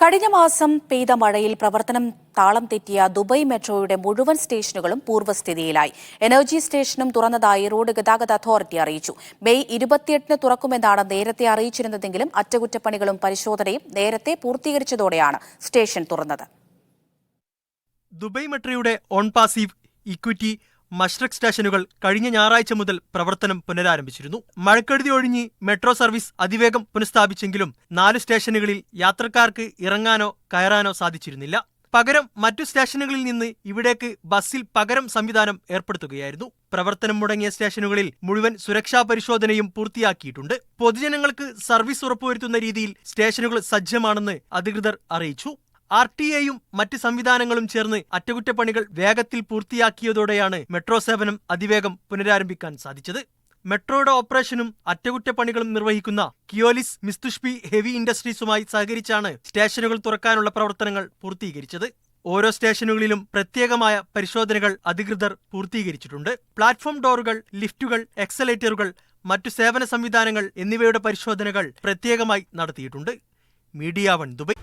കഴിഞ്ഞ മാസം പെയ്ത മഴയിൽ പ്രവർത്തനം താളം തെറ്റിയ ദുബൈ മെട്രോയുടെ മുഴുവൻ സ്റ്റേഷനുകളും പൂർവ്വസ്ഥിതിയിലായി. എനർജി സ്റ്റേഷനും തുറന്നതായി റോഡ് ഗതാഗത അതോറിറ്റി അറിയിച്ചു. മെയ് 28-ന് തുറക്കുമെന്നാണ് നേരത്തെ അറിയിച്ചിരുന്നതെങ്കിലും അറ്റകുറ്റപ്പണികളും പരിശോധനയും നേരത്തെ പൂർത്തീകരിച്ചതോടെയാണ് സ്റ്റേഷൻ തുറന്നത്. ദുബൈ മെട്രോയുടെ ഓൺ പാസീവ്, ഇക്വിറ്റി, മഷ്റഖ് സ്റ്റേഷനുകൾ കഴിഞ്ഞ ഞായറാഴ്ച മുതൽ പ്രവർത്തനം പുനരാരംഭിച്ചിരുന്നു. മഴക്കെടുതി ഒഴിഞ്ഞ് മെട്രോ സർവീസ് അതിവേഗം പുനഃസ്ഥാപിച്ചെങ്കിലും 4 സ്റ്റേഷനുകളിൽ യാത്രക്കാർക്ക് ഇറങ്ങാനോ കയറാനോ സാധിച്ചിരുന്നില്ല. പകരം മറ്റു സ്റ്റേഷനുകളിൽ നിന്ന് ഇവിടേക്ക് ബസ്സിൽ പകരം സംവിധാനം ഏർപ്പെടുത്തുകയായിരുന്നു. പ്രവർത്തനം മുടങ്ങിയ സ്റ്റേഷനുകളിൽ മുഴുവൻ സുരക്ഷാ പരിശോധനയും പൂർത്തിയാക്കിയിട്ടുണ്ട്. പൊതുജനങ്ങൾക്ക് സർവീസ് ഉറപ്പുവരുത്തുന്ന രീതിയിൽ സ്റ്റേഷനുകൾ സജ്ജമാണെന്ന് അധികൃതർ അറിയിച്ചു. RTA-യും മറ്റ് സംവിധാനങ്ങളും ചേർന്ന് അറ്റകുറ്റപ്പണികൾ വേഗത്തിൽ പൂർത്തിയാക്കിയതോടെയാണ് മെട്രോ സേവനം അതിവേഗം പുനരാരംഭിക്കാൻ സാധിച്ചത്. മെട്രോയുടെ ഓപ്പറേഷനും അറ്റകുറ്റപ്പണികളും നിർവഹിക്കുന്ന കിയോലിസ് മിസ്തുഷ്ബി ഹെവി ഇൻഡസ്ട്രീസുമായി സഹകരിച്ചാണ് സ്റ്റേഷനുകൾ തുറക്കാനുള്ള പ്രവർത്തനങ്ങൾ പൂർത്തീകരിച്ചത്. ഓരോ സ്റ്റേഷനുകളിലും പ്രത്യേകമായ പരിശോധനകൾ അധികൃതർ പൂർത്തീകരിച്ചിട്ടുണ്ട്. പ്ലാറ്റ്ഫോം ഡോറുകൾ, ലിഫ്റ്റുകൾ, എക്സലേറ്ററുകൾ, മറ്റു സേവന സംവിധാനങ്ങൾ എന്നിവയുടെ പരിശോധനകൾ പ്രത്യേകമായി നടത്തിയിട്ടുണ്ട്. Media 1 Dubai.